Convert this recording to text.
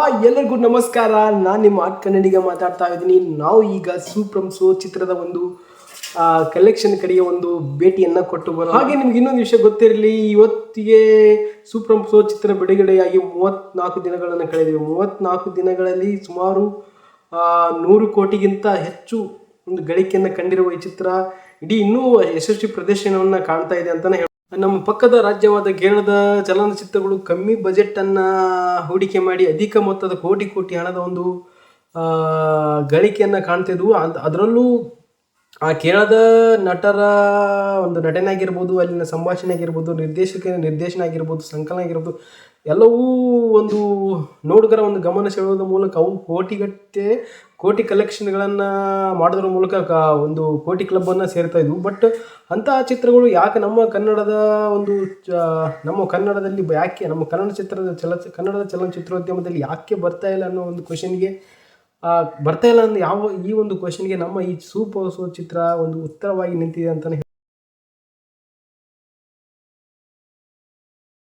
ಎಲ್ಲರಿಗೂ ನಮಸ್ಕಾರ. ನಾನು ನಿಮ್ಮ ಕನ್ನಡಿಗ ಮಾತಾಡ್ತಾ ಇದ್ದೀನಿ. ನಾವು ಈಗ ಸೂಪ್ರಮ್ ಸೋ ಚಿತ್ರದ ಒಂದು ಕಲೆಕ್ಷನ್ ಕಡೆಗೆ ಒಂದು ಭೇಟಿಯನ್ನು ಕೊಟ್ಟು ಬರೋ ಹಾಗೆ ನಿಮ್ಗೆ ಇನ್ನೊಂದು ವಿಷಯ ಗೊತ್ತಿರಲಿ, ಇವತ್ತಿಗೆ ಸೂಪ್ರಮ್ ಸೋ ಚಿತ್ರ ಬಿಡುಗಡೆಯಾಗಿ 34 ದಿನಗಳನ್ನು ಕಳೆದಿವೆ. 34 ದಿನಗಳಲ್ಲಿ ಸುಮಾರು 100 ಕೋಟಿಗಿಂತ ಹೆಚ್ಚು ಒಂದು ಗಳಿಕೆಯನ್ನು ಕಂಡಿರುವ ಈ ಚಿತ್ರ ಇಡೀ ಇನ್ನೂ ಯಶಸ್ವಿ ಪ್ರದರ್ಶನವನ್ನು ಕಾಣ್ತಾ ಇದೆ ಅಂತಲೇ ನಮ್ಮ ಪಕ್ಕದ ರಾಜ್ಯವಾದ ಕೇರಳದ ಚಲನಚಿತ್ರಗಳು ಕಮ್ಮಿ ಬಜೆಟನ್ನು ಹೂಡಿಕೆ ಮಾಡಿ ಅಧಿಕ ಮೊತ್ತದ ಕೋಟಿ ಹಣದ ಒಂದು ಗಳಿಕೆಯನ್ನು ಕಾಣ್ತಿದ್ವು. ಅದರಲ್ಲೂ ಆ ಕೇರಳದ ನಟರ ಒಂದು ನಟನೆ ಆಗಿರ್ಬೋದು, ಅಲ್ಲಿನ ಸಂಭಾಷಣೆ ಆಗಿರ್ಬೋದು, ನಿರ್ದೇಶನ ಆಗಿರ್ಬೋದು, ಸಂಕಲನ ಆಗಿರ್ಬೋದು, ಎಲ್ಲವೂ ಒಂದು ನೋಡುಗರ ಒಂದು ಗಮನ ಸೆಳೆಯೋದ್ರ ಮೂಲಕ ಅವು ಕೋಟಿ ಕಲೆಕ್ಷನ್ಗಳನ್ನು ಮಾಡೋದ್ರ ಮೂಲಕ ಒಂದು ಕೋಟಿ ಕ್ಲಬ್ಬನ್ನು ಸೇರ್ತಾ ಇದ್ವು. ಬಟ್ ಅಂತಹ ಚಿತ್ರಗಳು ಯಾಕೆ ನಮ್ಮ ಕನ್ನಡದ ಒಂದು ನಮ್ಮ ಕನ್ನಡದಲ್ಲಿ ಯಾಕೆ ನಮ್ಮ ಕನ್ನಡದ ಚಲನಚಿತ್ರೋದ್ಯಮದಲ್ಲಿ ಯಾಕೆ ಬರ್ತಾ ಇಲ್ಲ ಅನ್ನೋ ಒಂದು ಕ್ವಶನ್ಗೆ ಬರ್ತಾ ಇಲ್ಲ ಅನ್ನೋ ಈ ಒಂದು ಕ್ವಶನ್ಗೆ ನಮ್ಮ ಈ ಸೂಪರ್ ಸೋ ಚಿತ್ರ ಒಂದು ಉತ್ತರವಾಗಿ ನಿಂತಿದೆ ಅಂತಲೇ